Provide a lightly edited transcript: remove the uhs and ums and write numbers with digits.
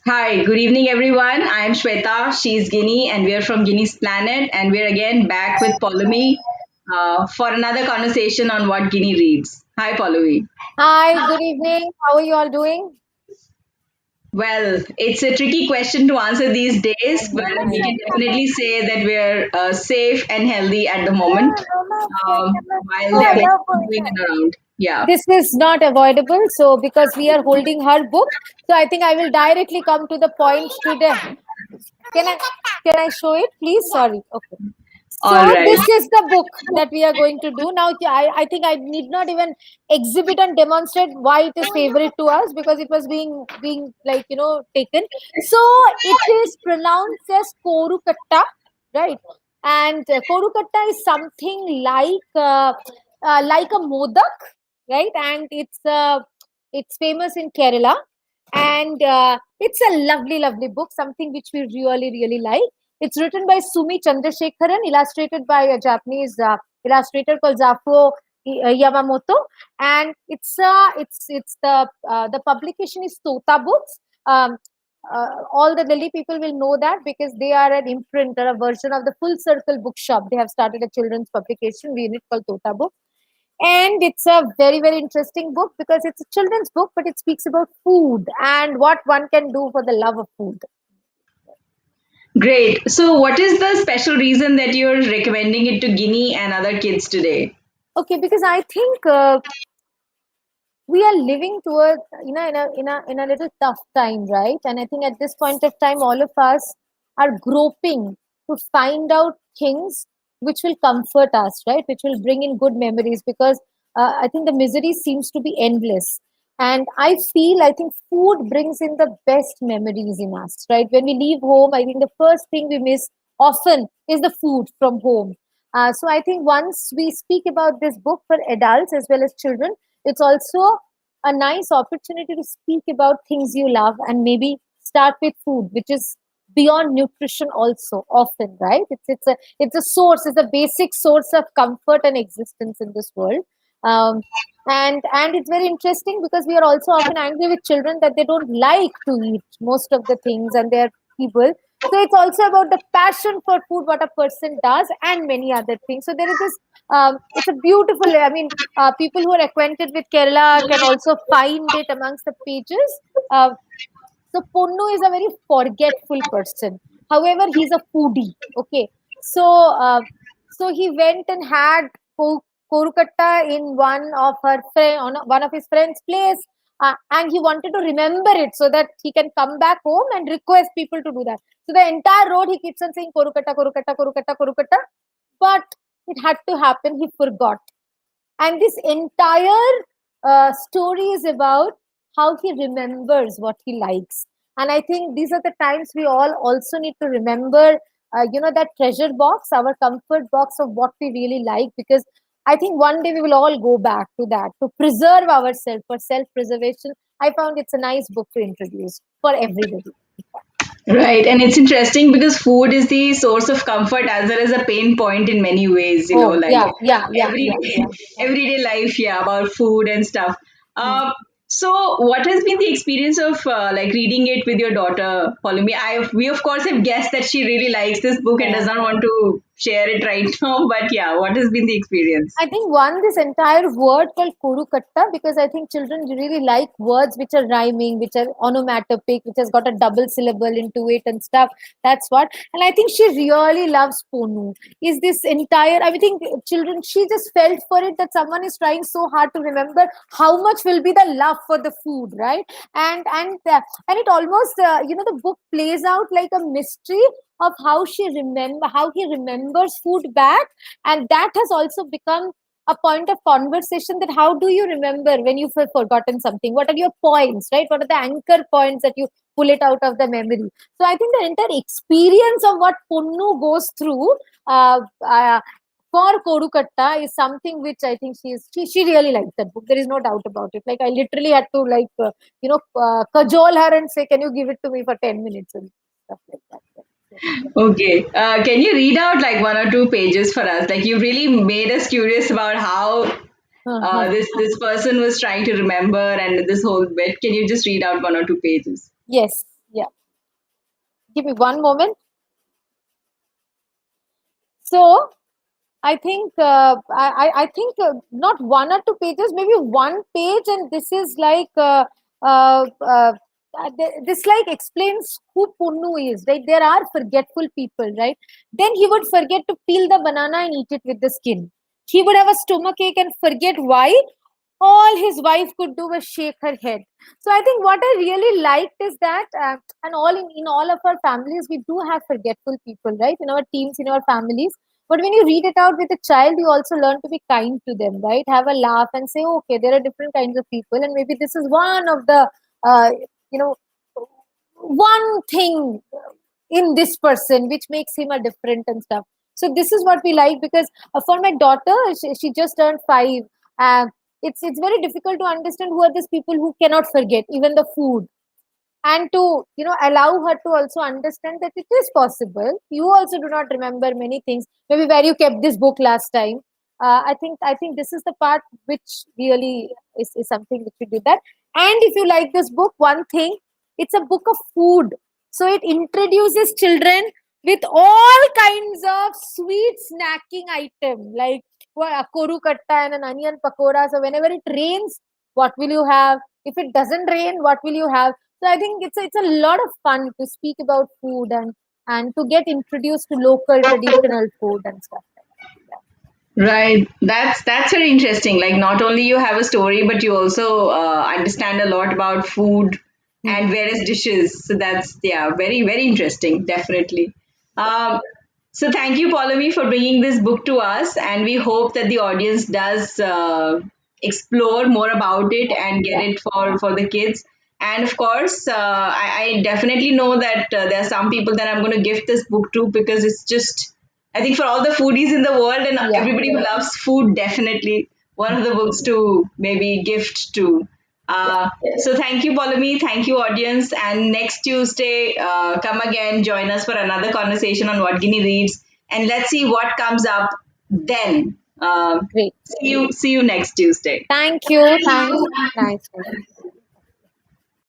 Hi, good evening, everyone. I'm Shweta. She's Guinea, and we're from Guinea's Planet. And we're again back with Polumi for another conversation on what Guinea reads. Hi, Polumi. Hi, good evening. How are you all doing? Well, it's a tricky question to answer these I days, but know, I we can know. definitely say that we're safe and healthy at the moment while there Okay, are going around. Yeah. this is not avoidable. So, because we are holding her book, so I think I will directly come to the point today. Can I can I show it, please? Sorry. Okay. All So right. this is the book that we are going to do now. I think I need not even exhibit and demonstrate why it is favorite to us because it was being like taken. So it is pronounced as Korukatta, right? And Korukatta is something like a modak, right? And it's famous in Kerala, and it's a lovely book, something which we really like. It's written by Sumi Chandrasekharan, illustrated by a Japanese illustrator called Zafo Yamamoto, and it's the publication is Tota Books. All the Delhi people will know that because they are an imprint or a version of the Full Circle Bookshop. They have started a children's publication unit called Tota Books, and it's a very interesting book because it's a children's book, but it speaks about food and what one can do for the love of food. Great. So, what is the special reason that you're recommending it to Guinea and other kids today? Okay, because I think we are living towards in a little tough time, right? And I think at this point of time all of us are groping to find out things which will comfort us, right, which will bring in good memories, because I think the misery seems to be endless. And I think food brings in the best memories in us, right? When we leave home, I think the first thing we miss often is the food from home. So I think once we speak about this book for adults as well as children, it's also a nice opportunity to speak about things you love and maybe start with food, which is beyond nutrition also often, right? It's a source, it's a basic source of comfort and existence in this world. Um, and it's very interesting because we are also often angry with children that they don't like to eat most of the things and they're feeble. So it's also about the passion for food, what a person does, and many other things. So there is this. It's a beautiful. I mean, people who are acquainted with Kerala can also find it amongst the pages. So Ponnu is a very forgetful person. However, he's a foodie. Okay, so so he went and had korukatta in one of his friends' place, and he wanted to remember it so that he can come back home and request people to do that. So the entire road he keeps on saying korukatta, korukatta, korukatta, korukatta, but it had to happen. He forgot, and this entire story is about how he remembers what he likes. And I think these are the times we all also need to remember, that treasure box, our comfort box of what we really like, because I think one day we will all go back to that to preserve ourselves, for self preservation. I found it's a nice book to introduce for everybody. Right, and it's interesting because food is the source of comfort as well as a pain point in many ways, Oh, like every yeah. everyday life, yeah, about food and stuff. Hmm. So what has been the experience of like reading it with your daughter, Polumi? We of course have guessed that she really likes this book and Yeah. does not want to share it right now, but yeah, what has been the experience? I think one, this entire word called Kurukatta, because I think children really like words which are rhyming, which are onomatopoeic, which has got a double syllable into it and stuff. That's what. And I think she really loves Ponu. Is this entire, I think children, she just felt for it that someone is trying so hard to remember how much will be the love for the food, right? And it almost, the book plays out like a mystery of how he remembers food back, and that has also become a point of conversation, that how do you remember when you've forgotten something, what are your points, right? What are the anchor points that you pull it out of the memory? So I think the entire experience of what Punnu goes through uh, uh, for Korukatta is something which I think she really likes that book. There is no doubt about it. Like, I literally had to cajole her and say, can you give it to me for 10 minutes and stuff like that. Okay, can you read out like one or two pages for us? Like you really made us curious about how this person was trying to remember and this whole bit. Can you just read out one or two pages? Yes, Yeah. Give me one moment. So I think I think not one or two pages, maybe one page, and this is like uh, uh, this like explains who Punnu is. Right, there are forgetful people, right? Then he would forget to peel the banana and eat it with the skin. He would have a stomach ache and forget why. All his wife could do was shake her head. So I think what I really liked is that, and all in all of our families, we do have forgetful people, right? In our teams, in our families, but when you read it out with a child, you also learn to be kind to them, right? Have a laugh and say, okay, there are different kinds of people, and maybe this is one of the, uh, you know, one thing in this person which makes him a different and stuff. So this is what we like because for my daughter, she just turned 5. Uh, it's very difficult to understand who are these people who cannot forget even the food, and to allow her to also understand that it is possible you also do not remember many things, maybe where you kept this book last time. I think this is the part which really is something which we do that. And if you like this book, one thing, it's a book of food, so it introduces children with all kinds of sweet snacking item like a koru katta and an onion pakora. So whenever it rains, what will you have? If it doesn't rain, what will you have? So I think it's a lot of fun to speak about food and to get introduced to local traditional food and stuff like that. Right. That's very interesting. Like not only you have a story, but you also understand a lot about food Yeah. and various dishes. So that's yeah, very very interesting. Definitely. Um, so thank you, Paulavi, for bringing this book to us, and we hope that the audience does explore more about it and get Yeah. it for the kids. And of course, I definitely know that there are some people that I'm going to gift this book to because it's just I think for all the foodies in the world and Yeah. everybody who loves food, definitely one of the books to maybe gift to. Yeah. So thank you, Polumi. Thank you, audience. And next Tuesday, come again, join us for another conversation on what Guinea reads, and let's see what comes up then. Great. See you next Tuesday. Thank you. Thanks. Nice.